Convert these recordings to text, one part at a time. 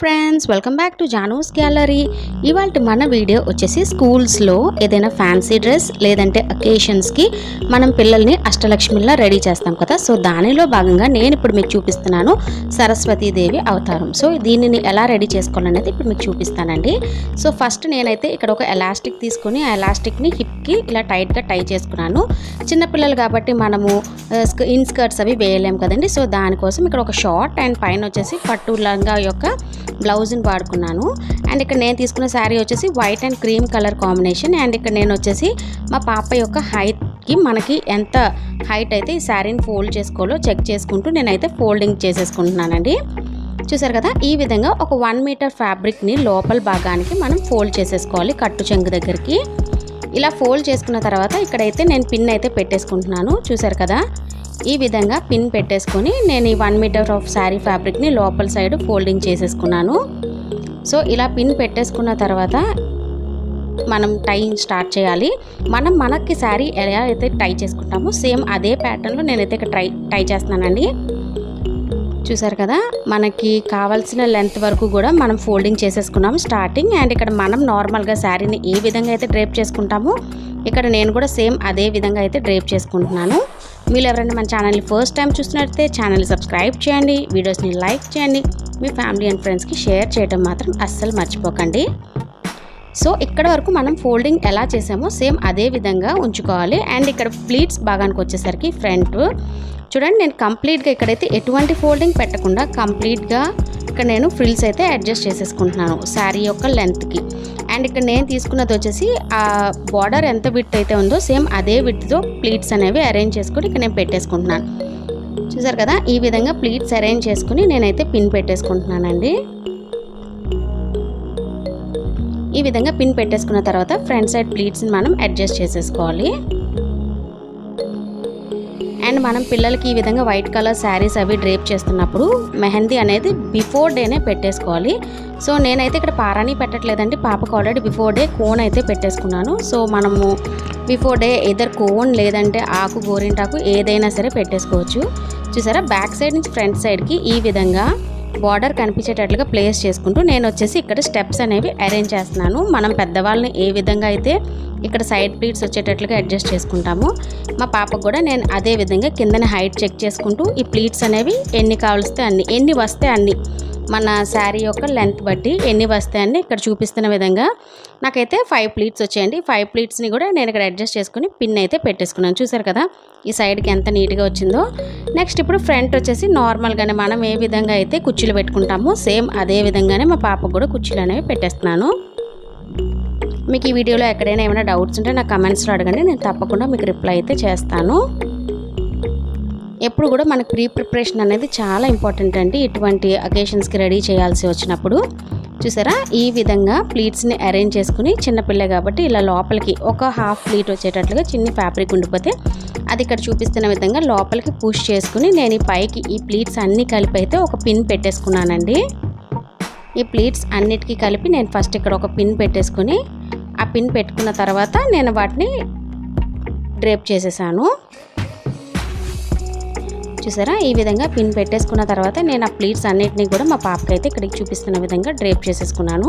Friends, welcome back to Janu's gallery. ఇవాళ మన video వచ్చేసి స్కూల్స్లో ఏదైనా ఫ్యాన్సీ డ్రెస్ లేదంటే అకేషన్స్కి మనం పిల్లల్ని అష్టలక్ష్మిలా రెడీ చేస్తాం కదా. సో దానిలో భాగంగా నేను ఇప్పుడు మీకు చూపిస్తున్నాను సరస్వతి దేవి అవతారం. సో దీనిని ఎలా రెడీ చేసుకోవాలనేది ఇప్పుడు మీకు చూపిస్తానండి. సో ఫస్ట్ నేనైతే ఇక్కడ ఒక ఎలాస్టిక్ తీసుకుని ఆ ఎలాస్టిక్ని హిప్కి ఇలా టైట్గా టై చేసుకున్నాను. చిన్నపిల్లలు కాబట్టి మనము ఇన్స్కర్ట్స్ అవి వేయలేము కదండి. సో దానికోసం ఇక్కడ ఒక షార్ట్ అండ్ పైన వచ్చేసి పట్టు లంగా యొక్క బ్లౌజ్ని వాడుకున్నాను. అండ్ ఇక్కడ నేను తీసుకున్న శారీ వచ్చేసి white and cream colour combination. And ఇక్కడ నేను వచ్చేసి మా పాప యొక్క హైట్కి మనకి ఎంత హైట్ అయితే ఈ శారీని ఫోల్డ్ చేసుకోవాలో చెక్ చేసుకుంటూ నేనైతే ఫోల్డింగ్ చేసేసుకుంటున్నానండి. చూసారు కదా, ఈ విధంగా ఒక 1 మీటర్ ఫ్యాబ్రిక్ని లోపల భాగానికి మనం ఫోల్డ్ చేసేసుకోవాలి కట్టు చెంగు దగ్గరికి. ఇలా ఫోల్డ్ చేసుకున్న తర్వాత ఇక్కడైతే నేను పిన్ అయితే పెట్టేసుకుంటున్నాను. చూసారు కదా, ఈ విధంగా పిన్ పెట్టేసుకొని నేను ఈ 1 మీటర్ ఆఫ్ శారీ ఫ్యాబ్రిక్ని లోపల సైడ్ ఫోల్డింగ్ చేసేసుకున్నాను. సో ఇలా పిన్ పెట్టేసుకున్న తర్వాత మనం టై స్టార్ట్ చేయాలి. మనకి శారీ ఎలా అయితే టై చేసుకుంటామో సేమ్ అదే ప్యాటర్న్లో నేనైతే ఇక్కడ టై చేస్తున్నానండి. చూసారు కదా, మనకి కావాల్సిన లెంత్ వరకు కూడా మనం ఫోల్డింగ్ చేసేసుకున్నాము స్టార్టింగ్. అండ్ ఇక్కడ మనం నార్మల్గా శారీని ఏ విధంగా అయితే డ్రేప్ చేసుకుంటామో ఇక్కడ నేను కూడా సేమ్ అదే విధంగా అయితే డ్రేప్ చేసుకుంటున్నాను. మీరు ఎవరైనా మన ఛానల్ని ఫస్ట్ టైం చూసినట్లయితే ఛానల్ని సబ్స్క్రైబ్ చేయండి, వీడియోస్ని లైక్ చేయండి, మీ ఫ్యామిలీ అండ్ ఫ్రెండ్స్కి షేర్ చేయడం మాత్రం అస్సలు మర్చిపోకండి. సో ఇక్కడ వరకు మనం ఫోల్డింగ్ ఎలా చేసామో సేమ్ అదే విధంగా ఉంచుకోవాలి. అండ్ ఇక్కడ ప్లీట్స్ భాగానికి వచ్చేసరికి ఫ్రంట్ చూడండి, నేను కంప్లీట్గా ఇక్కడైతే ఎటువంటి ఫోల్డింగ్ పెట్టకుండా కంప్లీట్గా ఇక్కడ నేను ఫ్రిల్స్ అయితే అడ్జస్ట్ చేసేసుకుంటున్నాను శారీ యొక్క లెంత్కి. అండ్ ఇక్కడ నేను తీసుకున్నది వచ్చేసి ఆ బార్డర్ ఎంత విడ్త్ అయితే ఉందో సేమ్ అదే విడ్త్తో ప్లీట్స్ అనేవి అరేంజ్ చేసుకుని ఇక్కడ నేను పెట్టేసుకుంటున్నాను. చూసారు కదా, ఈ విధంగా ప్లీట్స్ అరేంజ్ చేసుకుని నేనైతే పిన్ పెట్టేసుకుంటున్నానండి. ఈ విధంగా పిన్ పెట్టేసుకున్న తర్వాత ఫ్రంట్ సైడ్ ప్లీట్స్ని మనం అడ్జస్ట్ చేసేసుకోవాలి. అండ్ మనం పిల్లలకి ఈ విధంగా వైట్ కలర్ శారీస్ అవి డ్రేప్ చేస్తున్నప్పుడు మెహందీ అనేది బిఫోర్ డేనే పెట్టేసుకోవాలి. సో నేనైతే ఇక్కడ పారాణి పెట్టట్లేదండి, పాపకు ఆల్రెడీ బిఫోర్ డే కోన్ అయితే పెట్టేసుకున్నాను. సో మనము బిఫోర్ డే ఎదర్ కోన్ లేదంటే ఆకు గోరింటాకు ఏదైనా సరే పెట్టేసుకోవచ్చు. చూసారా, బ్యాక్ సైడ్ నుంచి ఫ్రంట్ సైడ్కి ఈ విధంగా బార్డర్ కనిపించేటట్లుగా ప్లేస్ చేసుకుంటూ నేను వచ్చేసి ఇక్కడ స్టెప్స్ అనేవి అరేంజ్ చేస్తున్నాను. మనం పెద్దవాళ్ళని ఏ విధంగా అయితే ఇక్కడ సైడ్ ప్లీట్స్ వచ్చేటట్లుగా అడ్జస్ట్ చేసుకుంటాము, మా పాపకు కూడా నేను అదే విధంగా కిందనే హైట్ చెక్ చేసుకుంటూ ఈ ప్లీట్స్ అనేవి ఎన్ని కావలిస్తే అన్ని, ఎన్ని వస్తే అన్ని, మన శారీ యొక్క లెంత్ బట్టి ఎన్ని వస్తాయని ఇక్కడ చూపిస్తున్న విధంగా నాకైతే 5 ప్లీట్స్ వచ్చాయండి. 5 ప్లీట్స్ని కూడా నేను ఇక్కడ అడ్జస్ట్ చేసుకుని పిన్ అయితే పెట్టేసుకున్నాను. చూసారు కదా, ఈ సైడ్కి ఎంత నీట్గా వచ్చిందో. నెక్స్ట్ ఇప్పుడు ఫ్రంట్ వచ్చేసి నార్మల్గానే మనం ఏ విధంగా అయితే కుర్చీలు పెట్టుకుంటామో సేమ్ అదే విధంగానే మా పాపకు కూడా కుర్చీలు అనేవి పెట్టేస్తున్నాను. మీకు ఈ వీడియోలో ఎక్కడైనా ఏమైనా డౌట్స్ ఉంటే నాకు కమెంట్స్లో అడగండి, నేను తప్పకుండా మీకు రిప్లై అయితే చేస్తాను. ఎప్పుడు కూడా మనకు ప్రిపరేషన్ అనేది చాలా ఇంపార్టెంట్ అండి ఇటువంటి అకేషన్స్కి రెడీ చేయాల్సి వచ్చినప్పుడు. చూసారా, ఈ విధంగా ప్లీట్స్ని అరేంజ్ చేసుకుని చిన్నపిల్ల కాబట్టి ఇలా లోపలికి ఒక హాఫ్ ప్లీట్ వచ్చేటట్లుగా చిన్న ఫ్యాబ్రిక్ ఉండిపోతే అది ఇక్కడ చూపిస్తున్న విధంగా లోపలికి పుష్ చేసుకుని నేను ఈ పైకి ఈ ప్లీట్స్ అన్నీ కలిపి అయితే ఒక పిన్ పెట్టేసుకున్నానండి. ఈ ప్లీట్స్ అన్నిటికీ కలిపి నేను ఫస్ట్ ఇక్కడ ఒక పిన్ పెట్టేసుకుని ఆ పిన్ పెట్టుకున్న తర్వాత నేను వాటిని డ్రేప్ చేసేసాను. చూసారా, ఈ విధంగా పిన్ పెట్టేసుకున్న తర్వాత నేను ఆ ప్లీట్స్ అన్నిటినీ కూడా మా పాపకైతే ఇక్కడికి చూపిస్తున్న విధంగా డ్రేప్ చేసేసుకున్నాను.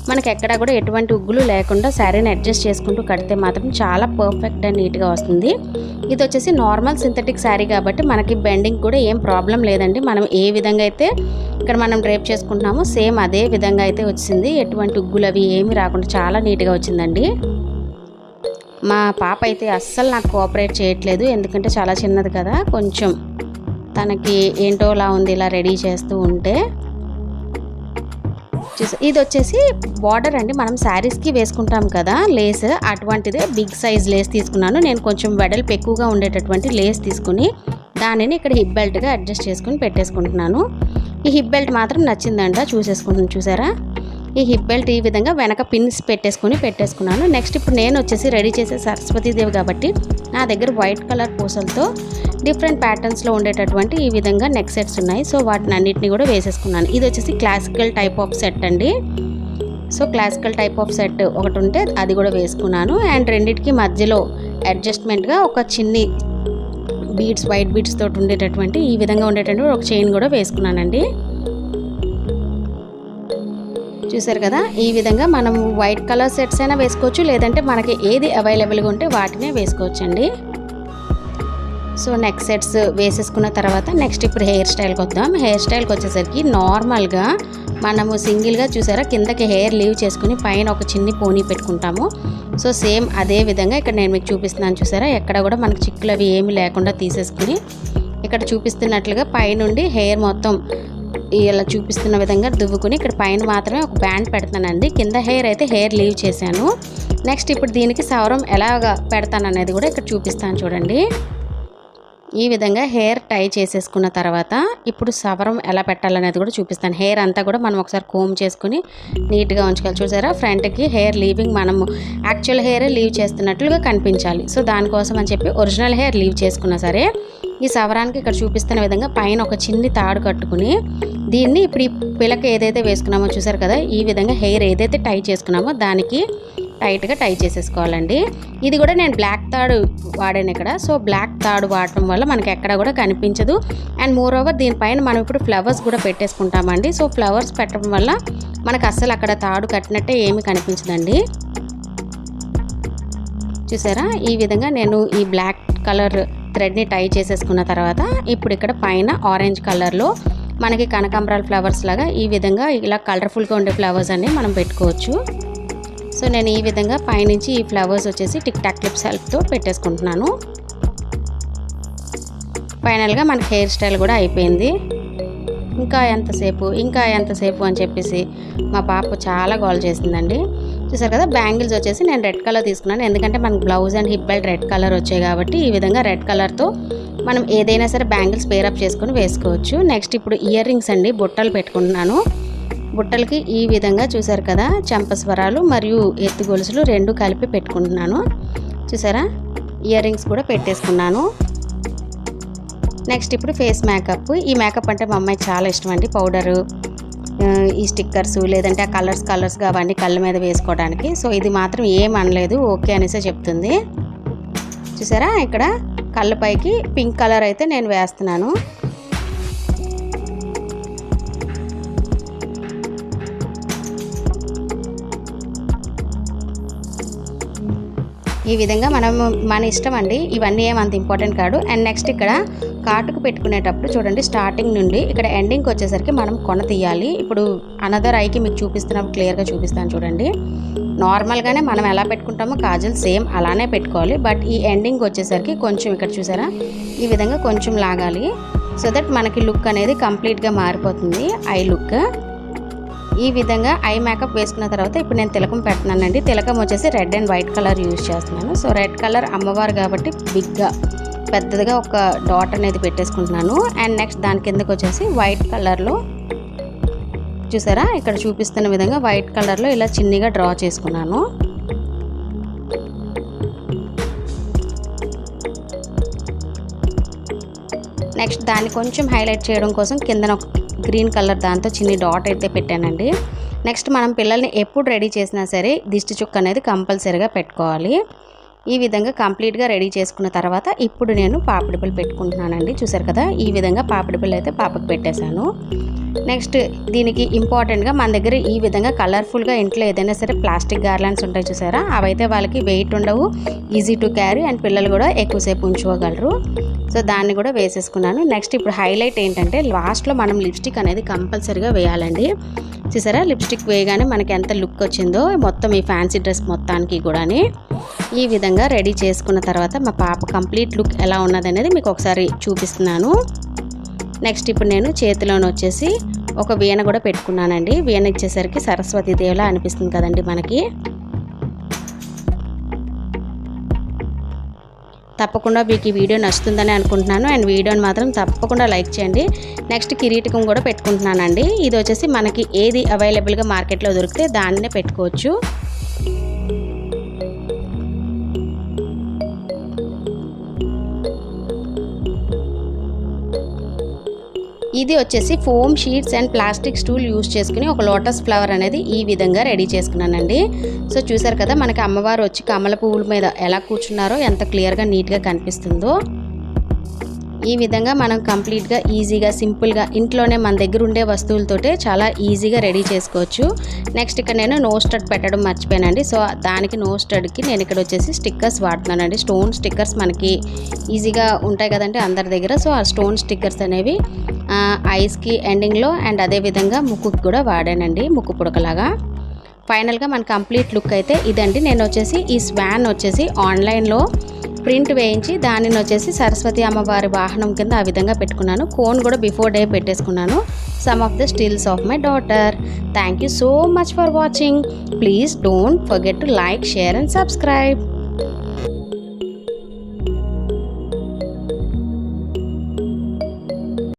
మనకి ఎక్కడా కూడా ఎటువంటి ఉగ్గులు లేకుండా శారీని అడ్జస్ట్ చేసుకుంటూ కడితే మాత్రం చాలా పర్ఫెక్ట్ అండ్ నీట్గా వస్తుంది. ఇది వచ్చేసి నార్మల్ సింథటిక్ శారీ కాబట్టి మనకి బెండింగ్ కూడా ఏం ప్రాబ్లం లేదండి. మనం ఏ విధంగా అయితే ఇక్కడ మనం డ్రేప్ చేసుకుంటున్నామో సేమ్ అదే విధంగా అయితే వచ్చింది. ఎటువంటి ఉగ్గులు అవి ఏమి రాకుండా చాలా నీట్గా వచ్చిందండి. మా పాప అయితే అస్సలు నాకు కోఆపరేట్ చేయట్లేదు, ఎందుకంటే చాలా చిన్నది కదా, కొంచెం తనకి ఏంటోలా ఉంది ఇలా రెడీ చేస్తూ ఉంటే. ఇది వచ్చేసి బార్డర్ అండి, మనం శారీస్కి వేసుకుంటాం కదా లేస్, అటువంటిదే బిగ్ సైజ్ లేస్ తీసుకున్నాను. నేను కొంచెం వెడల్పు ఎక్కువగా ఉండేటటువంటి లేస్ తీసుకుని దానిని ఇక్కడ హిప్ బెల్ట్గా అడ్జస్ట్ చేసుకుని పెట్టేసుకుంటున్నాను. ఈ హిప్ బెల్ట్ మాత్రం నచ్చిందంట, చూసేసుకుంటున్నాను. చూసారా, ఈ హిప్ బెల్ట్ ఈ విధంగా వెనక పిన్స్ పెట్టేసుకున్నాను. నెక్స్ట్ ఇప్పుడు నేను వచ్చేసి రెడీ చేసే సరస్వతీదేవి కాబట్టి నా దగ్గర వైట్ కలర్ పూసలతో డిఫరెంట్ ప్యాటర్న్స్లో ఉండేటటువంటి ఈ విధంగా నెక్ సెట్స్ ఉన్నాయి. సో వాటిని అన్నిటిని కూడా వేసేసుకున్నాను. ఇది వచ్చేసి క్లాసికల్ టైప్ ఆఫ్ సెట్ అండి. So classical type of set ఒకటి ఉంటే అది కూడా వేసుకున్నాను. అండ్ రెండింటికి మధ్యలో అడ్జస్ట్మెంట్గా ఒక చిన్ని బీడ్స్, వైట్ బీడ్స్ తోటి ఉండేటటువంటి ఈ విధంగా ఉండేటటువంటి ఒక చైన్ కూడా వేసుకున్నానండి. చూసారు కదా, ఈ విధంగా మనం వైట్ కలర్ సెట్స్ అయినా వేసుకోవచ్చు, లేదంటే మనకి ఏది అవైలబుల్గా ఉంటే వాటినే వేసుకోవచ్చండి. సో నెక్ సెట్స్ వేసేసుకున్న తర్వాత నెక్స్ట్ ఇప్పుడు హెయిర్ స్టైల్కి వద్దాం. హెయిర్ స్టైల్కి వచ్చేసరికి నార్మల్గా మనము సింగిల్గా చూసారా కిందకి హెయిర్ లీవ్ చేసుకుని పైన ఒక చిన్ని పోనీ పెట్టుకుంటాము. సో సేమ్ అదే విధంగా ఇక్కడ నేను మీకు చూపిస్తున్నాను చూసారా, ఎక్కడ కూడా మనకు చిక్కులు అవి ఏమి లేకుండా తీసేసుకుని ఇక్కడ చూపిస్తున్నట్లుగా పైనుండి హెయిర్ మొత్తం ఇలా చూపిస్తున్న విధంగా దువ్వుకుని ఇక్కడ పైన మాత్రమే ఒక బ్యాండ్ పెడతానండి. కింద హెయిర్ అయితే హెయిర్ లీవ్ చేశాను. నెక్స్ట్ ఇప్పుడు దీనికి సవరం ఎలాగ పెడతాను అనేది కూడా ఇక్కడ చూపిస్తాను చూడండి. ఈ విధంగా హెయిర్ టై చేసేసుకున్న తర్వాత ఇప్పుడు సవరం ఎలా పెట్టాలనేది కూడా చూపిస్తాను. హెయిర్ అంతా కూడా మనం ఒకసారి కోమ్ చేసుకుని నీట్గా ఉంచుకోవాలి. చూసారా ఫ్రంట్కి హెయిర్ లీవింగ్ మనము యాక్చువల్ హెయిర్ లీవ్ చేస్తున్నట్లుగా కనిపించాలి. సో దానికోసం అని చెప్పి ఒరిజినల్ హెయిర్ లీవ్ చేసుకున్నా సరే ఈ సవరానికి ఇక్కడ చూపిస్తున్న విధంగా పైన ఒక చిన్ని తాడు కట్టుకుని దీన్ని ఇప్పుడు ఈ పిలక ఏదైతే వేసుకున్నామో చూసారు కదా, ఈ విధంగా హెయిర్ ఏదైతే టై చేసుకున్నామో దానికి టైట్గా టై చేసేసుకోవాలండి. ఇది కూడా నేను బ్లాక్ తాడు వాడాను ఇక్కడ. సో బ్లాక్ తాడు వాడటం వల్ల మనకి ఎక్కడ కూడా కనిపించదు. అండ్ మోర్ ఓవర్ దీనిపైన మనం ఇప్పుడు ఫ్లవర్స్ కూడా పెట్టేసుకుంటామండి. సో ఫ్లవర్స్ పెట్టడం వల్ల మనకు అస్సలు అక్కడ తాడు కట్టినట్టే ఏమీ కనిపించదండి. చూసారా ఈ విధంగా నేను ఈ బ్లాక్ కలర్ థ్రెడ్ని టై చేసేసుకున్న తర్వాత ఇప్పుడు ఇక్కడ పైన ఆరెంజ్ కలర్లో మనకి కనకాంబరాల ఫ్లవర్స్ లాగా ఈ విధంగా ఇలా కలర్ఫుల్గా ఉండే ఫ్లవర్స్ అన్ని మనం పెట్టుకోవచ్చు. సో నేను ఈ విధంగా పైనుంచి ఈ ఫ్లవర్స్ వచ్చేసి టిక్ టాక్ క్లిప్స్ హెల్ప్తో పెట్టేసుకుంటున్నాను. ఫైనల్గా మనకి హెయిర్ స్టైల్ కూడా అయిపోయింది. ఇంకా ఎంతసేపు అని చెప్పేసి మా పాప చాలా గోల్ చేసిందండి. చూసారు కదా బ్యాంగిల్స్ వచ్చేసి నేను రెడ్ కలర్ తీసుకున్నాను, ఎందుకంటే మనకు blouse and hip belt red colour వచ్చాయి కాబట్టి ఈ విధంగా రెడ్ కలర్తో మనం ఏదైనా సరే బ్యాంగిల్స్ పేరప్ చేసుకొని వేసుకోవచ్చు. నెక్స్ట్ ఇప్పుడు ఇయర్ రింగ్స్ అండి, బుట్టలు పెట్టుకుంటున్నాను. బుట్టలకి ఈ విధంగా చూసారు కదా చంపస్వరాలు మరియు ఎత్తు గొలుసులు రెండు కలిపి పెట్టుకుంటున్నాను. చూసారా ఇయర్ రింగ్స్ కూడా పెట్టేసుకున్నాను. నెక్స్ట్ ఇప్పుడు ఫేస్ మేకప్. ఈ మేకప్ అంటే మా అమ్మాయి చాలా ఇష్టం అండి. పౌడరు, ఈ స్టిక్కర్స్ లేదంటే ఆ కలర్స్గా అవన్నీ కళ్ళ మీద వేసుకోవడానికి. సో ఇది మాత్రం ఏం అనలేదు, ఓకే అనేసే చెప్తుంది. చూసారా ఇక్కడ కళ్ళపైకి పింక్ కలర్ అయితే నేను వేస్తున్నాను. ఈ విధంగా మన ఇష్టం అండి, ఇవన్నీ ఏమంత ఇంపార్టెంట్ కాదు. అండ్ నెక్స్ట్ ఇక్కడ కాటుకు పెట్టుకునేటప్పుడు చూడండి స్టార్టింగ్ నుండి ఇక్కడ ఎండింగ్కి వచ్చేసరికి మనం కొన తీయాలి. ఇప్పుడు అనదర్ ఐకి మీకు చూపిస్తున్నప్పుడు క్లియర్గా చూపిస్తాను చూడండి. నార్మల్గానే మనం ఎలా పెట్టుకుంటామో కాజల్ సేమ్ అలానే పెట్టుకోవాలి. బట్ ఈ ఎండింగ్ వచ్చేసరికి కొంచెం ఇక్కడ చూసారా ఈ విధంగా కొంచెం లాగాలి. సో దట్ మనకి లుక్ అనేది కంప్లీట్గా మారిపోతుంది, ఐ లుక్. ఈ విధంగా ఐ మేకప్ వేసుకున్న తర్వాత ఇప్పుడు నేను తిలకం పెడుతున్నానండి. తిలకం వచ్చేసి red and white colour use చేస్తున్నాను. సో రెడ్ కలర్ అమ్మవారు కాబట్టి బిగ్గా పెద్దదిగా ఒక డాట్ అనేది పెట్టేసుకుంటున్నాను. అండ్ నెక్స్ట్ దాని కిందకి వచ్చేసి వైట్ కలర్లో చూసారా ఇక్కడ చూపిస్తున్న విధంగా వైట్ కలర్లో ఇలా చిన్నగా డ్రా చేసుకున్నాను. నెక్స్ట్ దాన్ని కొంచెం హైలైట్ చేయడం కోసం కిందన గ్రీన్ కలర్ దాంతో చిన్ని డాట్ అయితే పెట్టానండి. నెక్స్ట్ మనం పిల్లల్ని ఎప్పుడు రెడీ చేసినా సరే దిష్టి చుక్క అనేది కంపల్సరీగా పెట్టుకోవాలి. ఈ విధంగా కంప్లీట్గా రెడీ చేసుకున్న తర్వాత ఇప్పుడు నేను పాపిడి బిళ్ళ పెట్టుకుంటున్నానండి. చూసారు కదా ఈ విధంగా పాపిడి బిళ్ళ అయితే పాపకు పెట్టేశాను. నెక్స్ట్ దీనికి ఇంపార్టెంట్గా మన దగ్గర ఈ విధంగా కలర్ఫుల్గా ఇంట్లో ఏదైనా సరే ప్లాస్టిక్ గార్లాండ్స్ ఉంటాయి చూసారా, అవైతే వాళ్ళకి వెయిట్ ఉండవు, ఈజీ టు క్యారీ అండ్ పిల్లలు కూడా ఎక్కువసేపు ఉంచుకోగలరు. సో దాన్ని కూడా వేసేసుకున్నాను. నెక్స్ట్ ఇప్పుడు హైలైట్ ఏంటంటే లాస్ట్లో మనం లిప్స్టిక్ అనేది కంపల్సరీగా వేయాలండి. చూసారా లిప్స్టిక్ వేయగానే మనకి ఎంత లుక్ వచ్చిందో మొత్తం ఈ ఫ్యాన్సీ డ్రెస్ మొత్తానికి కూడా. ఈ విధంగా రెడీ చేసుకున్న తర్వాత మా పాప కంప్లీట్ లుక్ ఎలా ఉన్నదనేది మీకు ఒకసారి చూపిస్తున్నాను. నెక్స్ట్ ఇప్పుడు నేను చేతిలోని వచ్చేసి ఒక వీణ కూడా పెట్టుకున్నానండి. వీణ ఇచ్చేసరికి సరస్వతి దేవిలా అనిపిస్తుంది కదండి మనకి. తప్పకుండా మీకు ఈ వీడియో నచ్చుతుందని అనుకుంటున్నాను. అండ్ వీడియోని మాత్రం తప్పకుండా లైక్ చేయండి. నెక్స్ట్ కిరీటకం కూడా పెట్టుకుంటున్నానండి. ఇది వచ్చేసి మనకి ఏది అవైలబుల్గా మార్కెట్లో దొరికితే దాన్నే పెట్టుకోవచ్చు. ఇది వచ్చేసి foam sheets and plastic stool use చేసుకుని ఒక లోటస్ ఫ్లవర్ అనేది ఈ విధంగా రెడీ చేసుకున్నానండి. సో చూసారు కదా మనకి అమ్మవారు వచ్చి కమల పువ్వుల మీద ఎలా కూర్చున్నారో ఎంత క్లియర్గా నీట్గా కనిపిస్తుందో. ఈ విధంగా మనం కంప్లీట్గా ఈజీగా సింపుల్గా ఇంట్లోనే మన దగ్గర ఉండే వస్తువులతోటే చాలా ఈజీగా రెడీ చేసుకోవచ్చు. నెక్స్ట్ ఇక్కడ నేను నో స్టడ్ పెట్టడం మర్చిపోయానండి. సో దానికి నో స్టడ్కి నేను ఇక్కడ వచ్చేసి స్టిక్కర్స్ వాడుతున్నానండి. స్టోన్ స్టిక్కర్స్ మనకి ఈజీగా ఉంటాయి కదండి అందరి దగ్గర. సో ఆ స్టోన్ స్టిక్కర్స్ అనేవి ఐస్కి ఎండింగ్లో అండ్ అదేవిధంగా ముక్కుకి కూడా వాడానండి, ముక్కు పుడకలాగా. ఫైనల్గా మన కంప్లీట్ లుక్ అయితే ఇదండి. నేను వచ్చేసి ఈ స్వాన్ వచ్చేసి ఆన్లైన్లో ప్రింట్ వేయించి దానిని వచ్చేసి సరస్వతి అమ్మవారి వాహనం కింద ఆ విధంగా పెట్టుకున్నాను. కోన్ కూడా బిఫోర్ డే పెట్టేసుకున్నాను. Some of the stills of my daughter. Thank you so much for watching. Please don't forget to like, share and subscribe.